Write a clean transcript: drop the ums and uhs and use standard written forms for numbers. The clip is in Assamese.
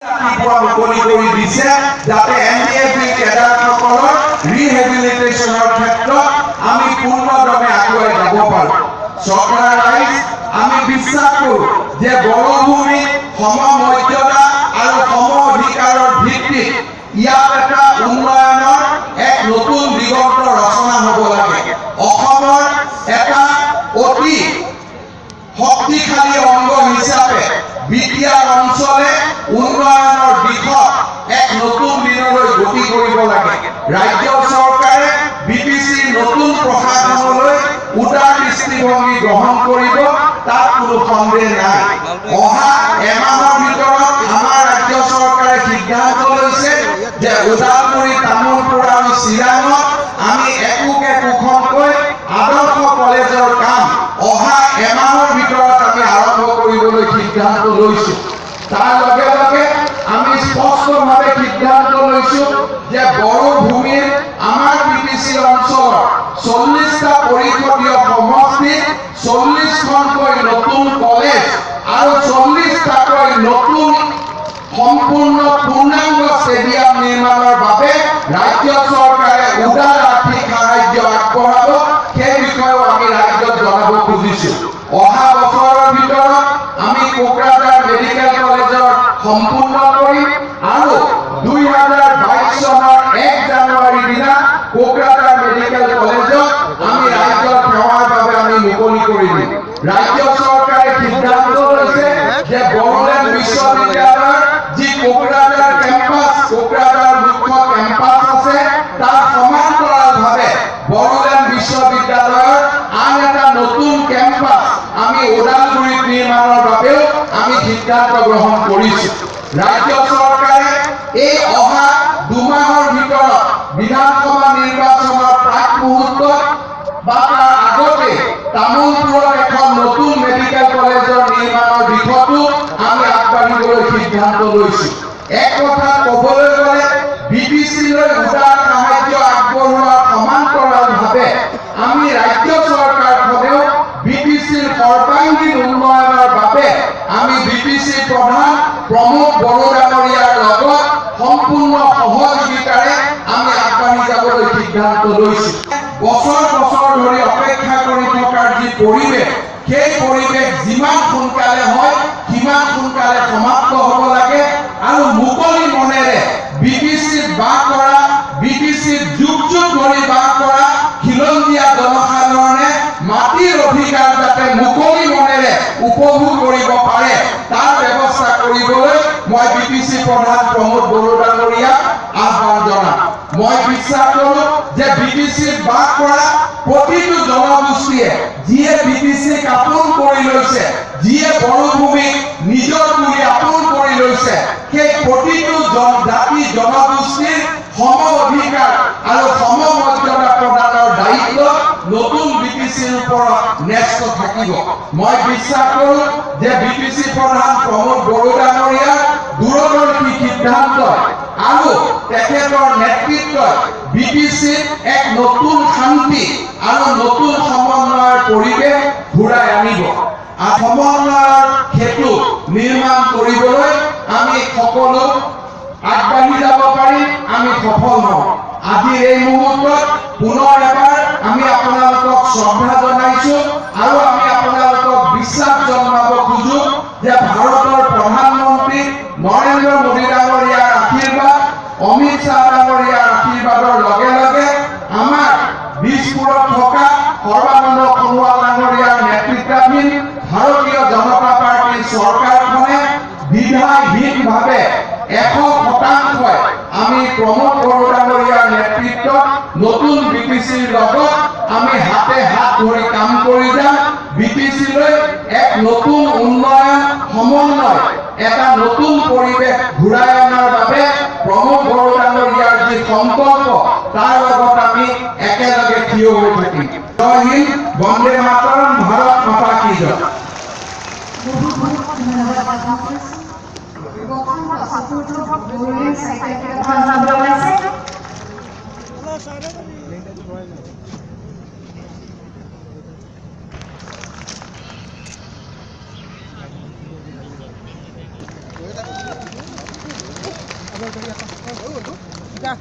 মুকলি কৰি দিছে যাতে এনডিএফবি কেডাৰসকলৰ ৰিহেবিলিটেশ্যনৰ ক্ষেত্ৰত আমি পূৰ্ণদমে আগুৱাই যাব পাৰোঁ। চৰকাৰ ৰাইজ আমি বিশ্বাস কৰোঁ যে বড়োভূমি সমমৰ্যাদা আৰু সম অধিকাৰৰ ভিত্তিত ইয়াত এটা উন্নয়নৰ এক নতুন দিগন্ত ৰচনা হ'ব লাগে। অসমৰ এটা অতি শক্তিশালী অংগ হিচাপে বিটিআৰ অঞ্চলে উন্নয়নৰ দিশত এক নতুন দিনলৈ গতি কৰিব লাগে। ৰাজ্য চৰকাৰে বিটিচিৰ নতুন প্ৰশাসনলৈ উদাৰ দৃষ্টিভংগী গ্ৰহণ কৰিব, তাত কোনো সন্দেহ নাই। অহা এমাহৰ ভিতৰত আমাৰ ৰাজ্য চৰকাৰে সিদ্ধান্ত লৈছে যে ওদালগুৰি, তামোলপুৰ আৰু চিৰাঙত আমি একোখনকৈ আদৰ্শ কলেজৰ কাম অহা এমাহৰ ভিতৰত আমি আৰম্ভ কৰিবলৈ সিদ্ধান্ত লৈছো। তাৰ লগে লগে আমি স্পষ্টভাৱে সিদ্ধান্ত লৈছো যে বড়ো ভূমিৰ আমাৰ বিটিচি অঞ্চলৰ 40টা পৰিষদীয় সমষ্টিত 40খনকৈ নতুন কলেজ আৰু 40টাকৈ নতুন সম্পূৰ্ণ পূৰ্ণাংগ ষ্টেডিয়াম নিৰ্মাণৰ বাবে ৰাজ্য চৰকাৰে উদাৰ আৰ্থিক সাহায্য আগবঢ়াব। সেই বিষয়েও আমি ৰাজ্যক জনাব খুজিছো। অহা বছৰৰ ভিতৰত আমি কোকৰাঝাৰ মেডিকেল কলেজৰ সম্পূৰ্ণ কৰিম আৰু 2022 চনৰ 1 জানুৱাৰীৰ দিনা কোকৰাঝাৰ মেডিকেল কলেজক আমি ৰাজ্যৰ সেৱাৰ বাবে আমি মুকলি কৰি দিম। ৰাজ্য চৰকাৰে সিদ্ধান্ত লৈছে যে বড়োলেণ্ড বিশ্ববিদ্যালয়ৰ যি কোকৰাঝাৰ কেম্পাছ, কোকৰাঝাৰ মুখ্য কেম্পাছ আছে, তাৰ সমান্তৰালভাৱে বড়োলেণ্ড বিশ্ববিদ্যালয়ৰ আন এটা নতুন কেম্পাছ আমি ওদালগুৰিত নিৰ্মাণৰ বাবেও আমি সিদ্ধান্ত গ্ৰহণ কৰিছো। ৰাজ্য চৰকাৰে এই অহা 2 মাহৰ ভিতৰত বিধানসভা নিৰ্বাচনৰ প্ৰাক মুহূৰ্তত বা তাৰ আগতে তামোলপুৰত এখন নতুন মেডিকেল কলেজৰ নিৰ্মাণৰ দিশতো আমি আগবাঢ়িবলৈ সিদ্ধান্ত লৈছো। এক কথা ক'বলৈ গ'লে বিটিচিলৈ উদাৰ সাহায্য আগবঢ়োৱাৰ সমান্তৰালভাৱে আমি ৰাজ্য চৰকাৰখনেও বিটিচিৰ সৰ্বাংগীন উন্নয়নৰ বাবে আমি বিটিচিৰ প্ৰধান প্ৰমোদ বড়ো ডাঙৰীয়াৰ লগত সম্পূৰ্ণ সহযোগিতাৰে আমি আগবাঢ়ি যাবলৈ সিদ্ধান্ত লৈছো। বছৰ বছৰ ধৰি অপেক্ষা কৰি থকাৰ যি পৰিৱেশ, সেই পৰিৱেশ যিমান সোনকালে হয় সিমান সোনকালে সমাপ্ত হ'ব লাগে আৰু মুকলি মনেৰে বিটিচিত বাস কৰা, বিটিচিত যুগ যুগ ধৰি বাস কৰা খিলঞ্জীয়া জনসাধাৰণে মাটিৰ অধিকাৰ যাতে মুকলি মনেৰে উপভোগ কৰিব পাৰে, তাৰ ব্যৱস্থা কৰিবলৈ মই বিটিচি প্ৰধান প্ৰমোদ বড়ো ডাঙৰীয়াক আহ্বান জনাম। মই বিশ্বাস কৰোঁ যে বিটিচিত বাস কৰা প্ৰতিটো জনগোষ্ঠীয়ে যিয়ে বিটিচিক আপোন কৰি লৈছে, যিয়ে বড়োভূমিক নিজৰ বুলি আপোন কৰি লৈছে, সেই প্ৰতিটো জাতি জনগোষ্ঠীৰ সম অধিকাৰ আৰু সম মৰ্যাদা প্ৰদানৰ দায়িত্ব নতুন বিটিচিৰ ওপৰত ন্যস্ত থাকিব। মই বিশ্বাস কৰোঁ যে বিটিচি প্ৰধান প্ৰমোদ বড়ো ডাঙৰীয়াৰ দূৰদৰ্শী সিদ্ধান্ত আৰু তেখেতৰ নেতৃত্বত বিটিচিত এক নতুন শান্তি আৰু নতুন সমন্বয়ৰ পৰিৱেশ ঘূৰাই আনিব। সমন্বয়ৰ সেতু নিৰ্মাণ কৰিবলৈ আমি সকলো আগবাঢ়ি যাব পাৰিম, আমি সফল হওঁ। আজিৰ এই মুহূৰ্তত পুনৰ এবাৰ আমি আপোনালোকক শ্ৰদ্ধা জনাইছো আৰু আমি আপোনালোকক বিশ্বাস জনাব খোজো যে ভাৰতৰ প্ৰধানমন্ত্ৰী নৰেন্দ্ৰ মোদী ডাঙৰীয়াৰ আশীৰ্বাদ, অমিত শ্বাহ ডাঙৰীয়াৰ আশীৰ্বাদৰ লগে লগে আমাৰ দিছপুৰত থকা সৰ্বানন্দ সোণোৱাল ডাঙৰীয়াৰ নেতৃত্বাধীন ভাৰতীয় জনতা পাৰ্টীৰ চৰকাৰখনে বিধায়হীনভাৱে 100% আমি প্ৰমোদ বড়ো ডাঙৰীয়াৰ নেতৃত্বত নতুন বিটিচিৰ লগত আমি হাতে হাত ধৰি কাম কৰি যাম। বিটিচিলৈ এক নতুন উন্নয়ন, সমন্বয়, এটা নতুন পৰিৱেশ ঘূৰাই অনাৰ বাবে প্ৰমোদ বড়ো ডাঙৰীয়াৰ যি সংকল্প, তাৰ লগত আমি একেলগে থিয় হৈ থাকিম। জয় হিন্দ, বন্দে মাতৰম, ভাৰত মাতা কি জয়। এতিয়া